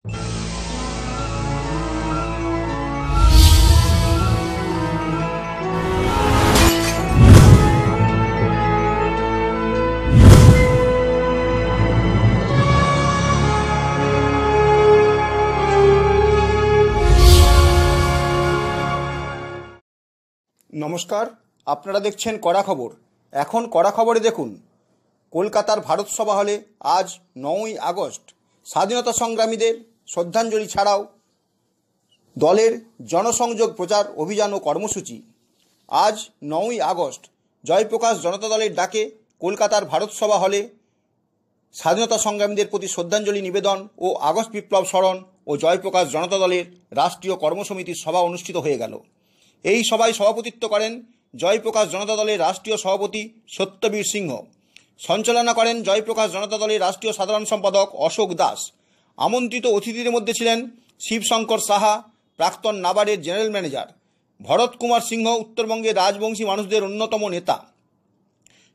নমস্কার, আপনারা দেখছেন কড়া খবর। এখন কড়া খবরে দেখুন, কলকাতার ভারত সভা হলে আজ 9ই আগস্ট স্বাধীনতা সংগ্রামীদের শ্রদ্ধাঞ্জলি ছাড়াও দলের জনসংযোগ প্রচার অভিযান ও কর্মসূচি। আজ 9ই আগস্ট জয়প্রকাশ জনতা দলের ডাকে কলকাতার ভারত সভা হলে স্বাধীনতা সংগ্রামীদের প্রতি শ্রদ্ধাঞ্জলি নিবেদন ও আগস্ট বিপ্লব স্মরণ ও জয়প্রকাশ জনতা দলের রাষ্ট্রীয় কর্মসমিতির সভা অনুষ্ঠিত হয়ে গেল। এই সভায় সভাপতিত্ব করেন জয়প্রকাশ জনতা দলের রাষ্ট্রীয় সভাপতি সত্যবীর সিংহ। সঞ্চালনা করেন জয়প্রকাশ জনতা দলের রাষ্ট্রীয় সাধারণ সম্পাদক অশোক দাস। আমন্ত্রিত অতিথিদের মধ্যে ছিলেন শিবশঙ্কর সাহা, প্রাক্তন নাবার্ডের জেনারেল ম্যানেজার; ভরত কুমার সিংহ, উত্তরবঙ্গের রাজবংশী মানুষদের অন্যতম নেতা;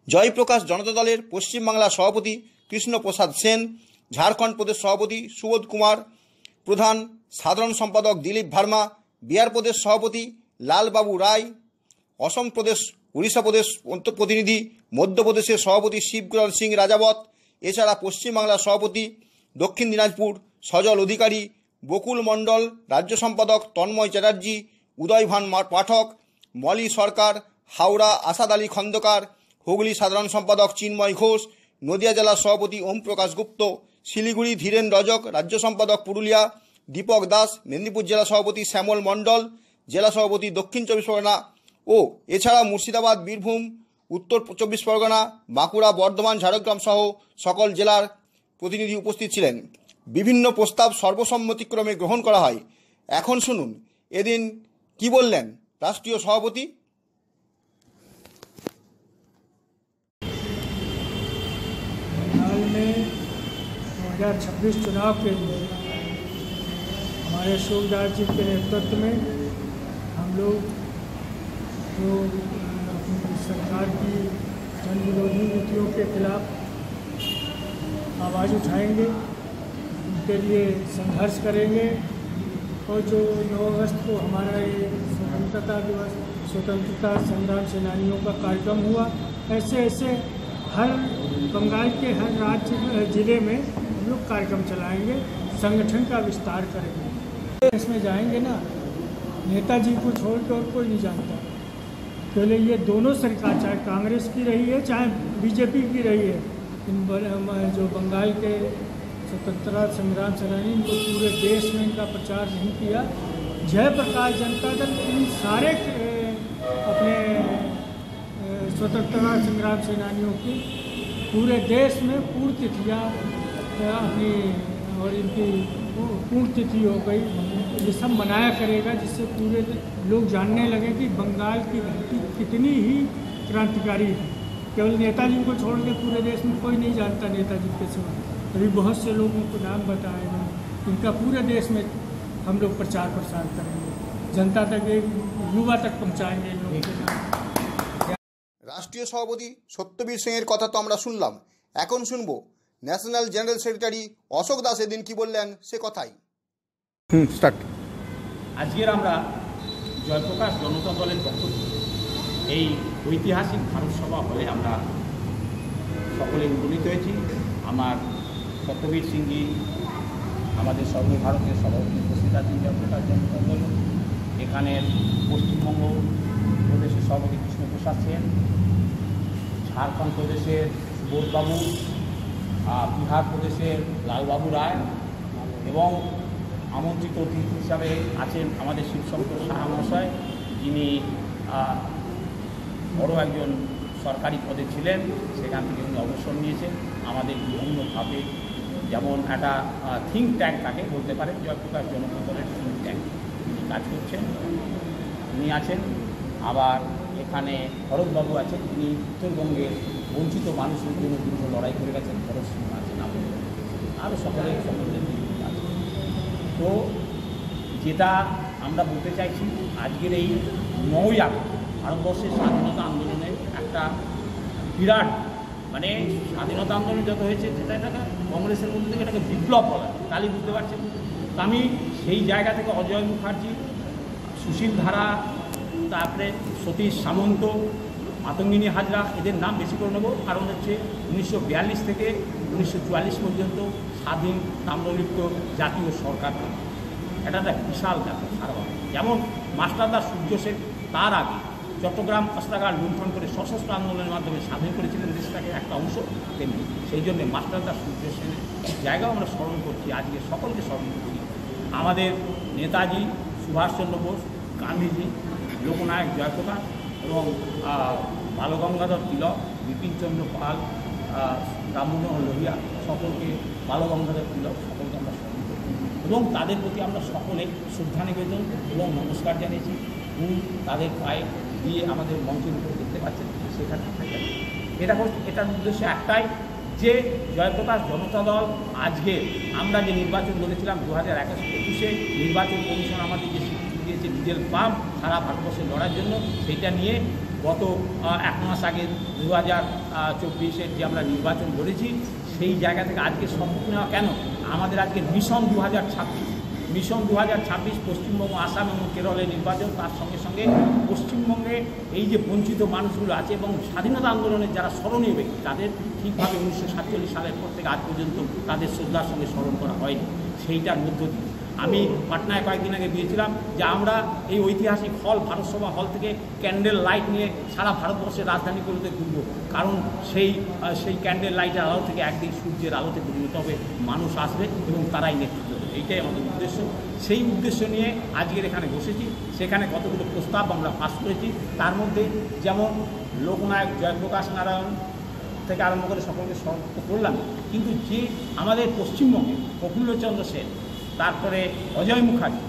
জয়প্রকাশ জনতা দলের পশ্চিমবাংলা সভাপতি কৃষ্ণপ্রসাদ সেন, ঝাড়খণ্ড প্রদেশ সভাপতি সুবোধ কুমার প্রধান, সাধারণ সম্পাদক দিলীপ ভার্মা, বিহার প্রদেশ সভাপতি লালবাবু রায়, অসম প্রদেশ, উড়িষ্যা প্রদেশ প্রতিনিধি, মধ্যপ্রদেশের সভাপতি শিবকুমার সিং রাজাবত, এছাড়া পশ্চিমবাংলার সভাপতি দক্ষিণ দিনাজপুর সজল অধিকারী, বকুল মণ্ডল, রাজ্য সম্পাদক তন্ময় চ্যাটার্জি, উদয়ভান পাঠক, মলি সরকার, হাওড়া আসাদ আলী খন্দকার, হুগলি সাধারণ সম্পাদক চিন্ময় ঘোষ, নদিয়া জেলার সভাপতি ওম প্রকাশ গুপ্ত, শিলিগুড়ি ধীরেন রজক, রাজ্য সম্পাদক পুরুলিয়া দীপক দাস, মেদিনীপুর জেলা সভাপতি শ্যামল মণ্ডল, জেলা সভাপতি দক্ষিণ চব্বিশ পরগনা ও এছাড়া মুর্শিদাবাদ, বীরভূম, উত্তর চব্বিশ পরগনা, বাঁকুড়া, বর্ধমান, ঝাড়গ্রাম সহ সকল জেলার প্রতিনিধি উপস্থিত ছিলেন। বিভিন্ন প্রস্তাব সর্বসম্মতিক্রমে গ্রহণ করা হয়। এখন শুনুন এদিন কি বললেন রাষ্ট্রীয় সভাপতি। बंगाल में 2026 चुनाव के लिए हमारे अशोकदास जी के नेतृत्व में हम लोग जो अपनी सरकार की जन विरोधी नीतियों के खिलाफ आवाज़ उठाएंगे, उनके लिए संघर्ष करेंगे। और जो 9 अगस्त को हमारा ये स्वतंत्रता दिवस, स्वतंत्रता संग्राम सेनानियों का कार्यक्रम हुआ, ऐसे हर बंगाल के हर राज्य ज़िले में हम लोग कार्यक्रम चलाएंगे, संगठन का विस्तार करेंगे। इसमें जाएंगे ना, नेताजी को छोड़कर और कोई नहीं जानता। पहले ये दोनों सरकार, चाहे कांग्रेस की रही है चाहे बीजेपी की रही है, जो बंगाल के स्वतंत्रता संग्राम सेनानी, इनको पूरे देश में इनका प्रचार नहीं किया। जयप्रकाश जनता दल इन सारे अपने स्वतंत्रता संग्राम सेनानियों की पूरे देश में पूर्ण तिथियाँ अपनी और इनकी पूर्ण तिथि हो गई, ये सब मनाया करेगा, जिससे पूरे लोग जानने लगे कि बंगाल की धरती कितनी ही क्रांतिकारी है। केवल नेताजी को छोड़ के पूरे देश में कोई नहीं जानता नेताजी के सिवा। अभी बहुत से लोगों को नाम बताए हैं, इनका पूरे देश में हम लोग प्रचार प्रसार करेंगे, जनता तक, युवा तक पहुँचाएंगे इन लोगों के नाम। রাষ্ট্রীয় সভাপতি সত্যবীর সিংয়ের কথা তো আমরা শুনলাম, এখন শুনবো national general secretary Ashok Das এদিন কি বললেন সে কথাই। আজকের আমরা জয়প্রকাশ জনতা দলের পক্ষ থেকে এই ঐতিহাসিক ভারত সভা হলে আমরা সকলে উপনীত হয়েছি। আমার সত্যবীর সিংজি আমাদের সর্বভারতের সভাপতি উপস্থিত আছেন জয়প্রকাশ জনতা দল। এখানের পশ্চিমবঙ্গ প্রদেশের সভাপতি কৃষ্ণপ্রসাদ সেন, ঝাড়খণ্ড প্রদেশের সুবোধবাবু, বিহার প্রদেশের লালবাবু রায় এবং আমন্ত্রিত অতিথি হিসাবে আছেন আমাদের শিবশঙ্কর সাহা মহাশয়, যিনি বড় একজন সরকারি পদে ছিলেন, সেখান থেকে উনি অবসর নিয়েছেন। আমাদের বিভিন্নভাবে যেমন একটা থিঙ্ক ট্যাঙ্ক তাকে বলতে পারেন, জয়প্রকাশ জনতা দলের থিঙ্ক ট্যাঙ্ক তিনি কাজ করছেন, উনি আছেন। আবার এখানে ভরতবাবু আছেন, তিনি উত্তরবঙ্গের বঞ্চিত মানুষের জন্য দীর্ঘ লড়াই করে গেছেন, ভরত সিংহ আছেন, আরও সকলের আছেন। তো যেটা আমরা বলতে চাইছি, আজকের এই 9ই আগস্ট ভারতবর্ষের স্বাধীনতা আন্দোলনের একটা বিরাট, মানে স্বাধীনতা আন্দোলন যত হয়েছে সেটা কংগ্রেসের মধ্যে থেকে এটাকে বিপ্লব বলা, তাহলে বুঝতে পারছেন আমি সেই জায়গা থেকে অজয় মুখার্জি, সুশীল ধারা, তারপরে সতীশ সামন্ত, মাতঙ্গিনী হাজরা, এদের নাম বেশি করে নেব, কারণ হচ্ছে 1942 থেকে 1944 পর্যন্ত স্বাধীন তাম্রলিপ্ত জাতীয় সরকার। এটা একটা বিশাল ব্যাপার সারা। যেমন মাস্টারদা সূর্য সেন তার আগে চট্টগ্রাম অস্ত্রাগার লুণ্ঠন করে সশস্ত্র আন্দোলনের মাধ্যমে স্বাধীন করেছিলেন দেশটাকে একটা অংশ, তেমনি সেই জন্যে মাস্টারদা সূর্য সেনের জায়গাও আমরা স্মরণ করছি, আজকে সকলকে স্মরণ করি। আমাদের নেতাজি সুভাষচন্দ্র বোস, গান্ধীজি, লোকনায়ক জয়প্রকাশ এবং বালগঙ্গাধর তিলক, বিপিনচন্দ্র পাল, রামমনোহর লোহিয়া, সকলকে, বালগঙ্গাধর তিলক, সকলকে আমরা স্মরণ করি এবং তাদের প্রতি আমরা সকলে শ্রদ্ধা নিবেদন এবং নমস্কার জানিয়েছি। তাদের পায়ে দিয়ে আমাদের মঞ্চের উপর দেখতে পাচ্ছেন সেখানে এটার উদ্দেশ্য একটাই যে জয়প্রকাশ জনতা দল আজকে আমরা যে নির্বাচন করেছিলাম 2021-21 নির্বাচন কমিশন আমাদের যে স্বীকৃতি দিয়েছে ডিজেল পাম্প সারা ভারতবর্ষে লড়ার জন্য, সেইটা নিয়ে গত 1 মাস আগে 2024 যে আমরা নির্বাচন করেছি, সেই জায়গা থেকে আজকে শপথ নেওয়া কেন, আমাদের আজকে মিশন 2026 পশ্চিমবঙ্গ, আসাম এবং কেরলের নির্বাচন, তার সঙ্গে সঙ্গে পশ্চিমবঙ্গে এই যে বঞ্চিত মানুষগুলো আছে এবং স্বাধীনতা আন্দোলনের যারা স্মরণীয় ব্যক্তি, তাদের ঠিকভাবে 1947 সালের পর থেকে আজ পর্যন্ত তাদের শ্রদ্ধার সঙ্গে স্মরণ করা হয়নি। সেইটার মধ্য দিয়ে আমি পাটনায় কয়েকদিন আগে দিয়েছিলাম যে আমরা এই ঐতিহাসিক হল, ভারতসভা হল থেকে ক্যান্ডেল লাইট নিয়ে সারা ভারতবর্ষের রাজধানীগুলোতে ঘুরব, কারণ সেই ক্যান্ডেল লাইটের আলো থেকে একদিন সূর্যের আলোতে পরিণত হবে, মানুষ আসবে এবং তারাই নেতৃত্ব দেবে। এইটাই আমাদের উদ্দেশ্য। সেই উদ্দেশ্য নিয়ে আজকের এখানে বসেছি। সেখানে কতগুলো প্রস্তাব আমরা পাস করেছি, তার মধ্যে যেমন লোকনায়ক জয়প্রকাশ নারায়ণ থেকে আরম্ভ করে সকলকে স্মরণ করলাম, কিন্তু যে আমাদের পশ্চিমবঙ্গে প্রফুল্লচন্দ্র সেন, তারপরে অজয় মুখার্জি,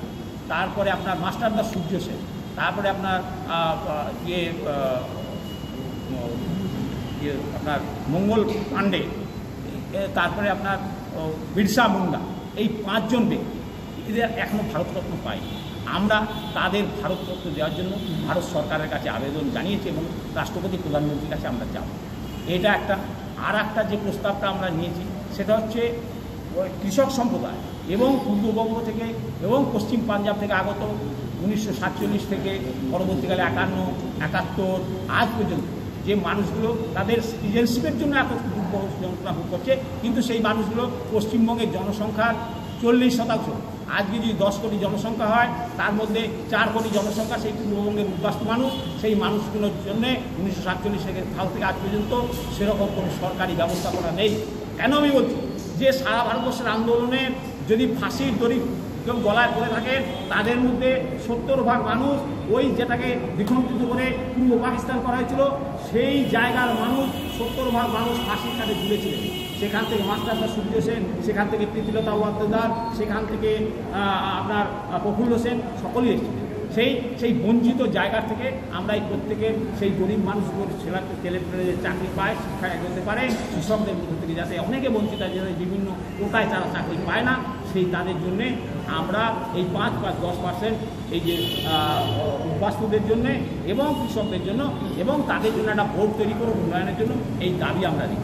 তারপরে আপনার মাস্টারদা সূর্য সেন, তারপরে আপনার আপনার মঙ্গল পাণ্ডে, তারপরে আপনার বিরসা মুন্ডা, এই 5 জন ব্যক্তি এদের এখনও ভারতরত্ন পায়নি। আমরা তাদের ভারতরত্ন দেওয়ার জন্য ভারত সরকারের কাছে আবেদন জানিয়েছি এবং রাষ্ট্রপতি প্রধানমন্ত্রীর কাছে আমরা যাব। এটা একটা। আর একটা যে প্রস্তাবটা আমরা নিয়েছি সেটা হচ্ছে কৃষক সম্প্রদায় এবং পূর্ববঙ্গ থেকে এবং পশ্চিম পাঞ্জাব থেকে আগত 1947 থেকে পরবর্তীকালে 51, 71 আজ পর্যন্ত যে মানুষগুলো তাদের সিটিজেনশিপের জন্য এত দুর্বহ যন্ত্রণা ভোগ করছে, কিন্তু সেই মানুষগুলো পশ্চিমবঙ্গের জনসংখ্যার 40%। আজকে যদি 10 কোটি জনসংখ্যা হয়, তার মধ্যে 4 কোটি জনসংখ্যা সেই পূর্ববঙ্গের উদ্বাস্তু মানুষ। সেই মানুষগুলোর জন্য 1947 সাল থেকে আজ পর্যন্ত সেরকম কোনো সরকারি ব্যবস্থাপনা নেই। কেন আমি বলছি যে সারা ভারতবর্ষের আন্দোলনে যদি ফাঁসির দড়ি কেউ গলায় পড়ে থাকে, তাদের মধ্যে 70% মানুষ ওই যেটাকে দ্বিখণ্ডিত করে পূর্ব পাকিস্তান করা হয়েছিল, সেই জায়গার মানুষ 70% মানুষ ফাঁসির কাছে ঝুলেছিলেন। সেখান থেকে মাস্টারদা সূর্য সেন, সেখান থেকে প্রীতিলতা ওয়াদ্দেদার, সেখান থেকে আপনার প্রফুল্ল সেন, সকলেই এসেছিলেন। সেই বঞ্চিত জায়গা থেকে আমরা এই প্রত্যেকের সেই গরিব মানুষগুলোর ছেলেপেলে চাকরি পায়, শিক্ষায় এগোতে পারে, কৃষকদের মধ্যে থেকে যাতে অনেকে বঞ্চিত আছে, বিভিন্ন কোটায় তারা চাকরি পায় না, সেই তাদের জন্যে আমরা এই 5-10% এই যে উদ্বাস্তুদের জন্যে এবং কৃষকদের জন্য এবং তাদের জন্য একটা বোর্ড তৈরি করে উন্নয়নের জন্য এই দাবি আমরা দিই।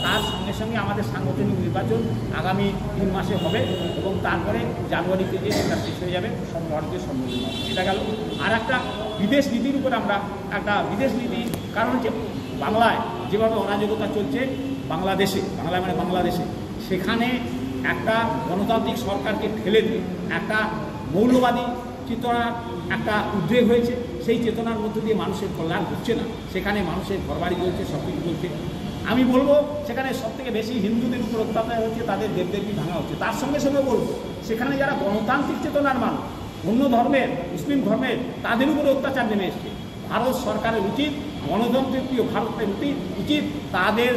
তার সঙ্গে সঙ্গে আমাদের সাংগঠনিক নির্বাচন আগামী 3 মাসে হবে এবং তারপরে জানুয়ারি থেকে সেটা শেষ হয়ে যাবে, সর্বভারতীয় সম্মেলন হবে। এটা গেল। আর একটা বিদেশ নীতির উপর আমরা একটা বিদেশ নীতি, কারণ হচ্ছে বাংলায় যেভাবে অরাজকতা চলছে, বাংলায় মানে বাংলাদেশে, সেখানে একটা গণতান্ত্রিক সরকারকে ফেলে দিয়ে একটা মৌলবাদী চেতনার একটা উদ্রেক হয়েছে। সেই চেতনার মধ্য দিয়ে মানুষের কল্যাণ হচ্ছে না, সেখানে মানুষের ঘরবাড়ি চলছে, সব কিছু চলছে। আমি বলবো সেখানে সবথেকে বেশি হিন্দুদের উপর অত্যাচার হচ্ছে, তাদের দেবদেবী ভাঙা হচ্ছে। তার সঙ্গে সঙ্গে বলবো সেখানে যারা গণতান্ত্রিক চেতনার মানুষ, অন্য ধর্মের, মুসলিম ধর্মের, তাদের উপরে অত্যাচার নেমে এসছে। ভারত সরকারের উচিত, গণতন্ত্রের প্রিয় ভারতের উচিত তাদের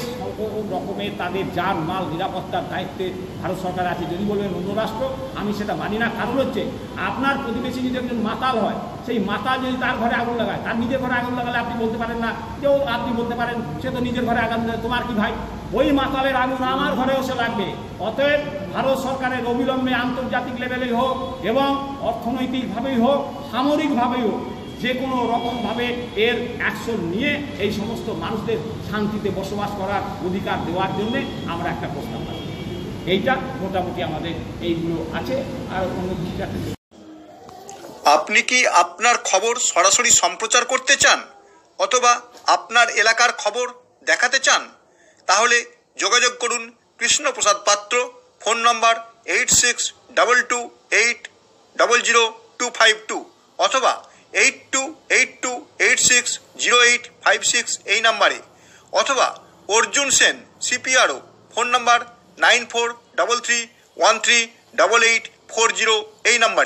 রকমের তাদের যান মাল নিরাপত্তার দায়িত্বে ভারত সরকার আছে। যদি বলবেন অন্য রাষ্ট্র, আমি সেটা মানি না। কারণ হচ্ছে আপনার প্রতিবেশী যদি একজন মাতাল হয়, সেই মাতাল যদি তার ঘরে আগুন লাগায়, তার নিজের ঘরে আগুন লাগালে আপনি বলতে পারেন না, কেউ আপনি বলতে পারেন সে তো নিজের ঘরে আগুন দেয়, তোমার কি ভাই? ওই মাতালের আগুন আমার ঘরেও সে লাগবে। অতএব ভারত সরকারের অবিলম্বে আন্তর্জাতিক লেভেলেই হোক এবং অর্থনৈতিকভাবেই হোক, সামরিকভাবেই হোক, যে কোনো রকমভাবে এর অ্যাকশন নিয়ে এই সমস্ত মানুষদের শান্তিতে বসবাস করার অধিকার দেওয়ার জন্যে আমরা একটা প্রস্তাব রাখি। এইটা মোটামুটি আমাদের এইগুলো আছে। আর অন্য ঠিক আছে। আপনি কি আপনার খবর সরাসরি সম্প্রচার করতে চান অথবা আপনার এলাকার খবর দেখাতে চান? তাহলে যোগাযোগ করুন কৃষ্ণপ্রসাদ পাত্র, ফোন নম্বর 8622800252 অথবা 8282860856 এই নাম্বারে, অথবা অর্জুন সেন CPRO, ফোন নম্বর 9433138840 এই নাম্বারে।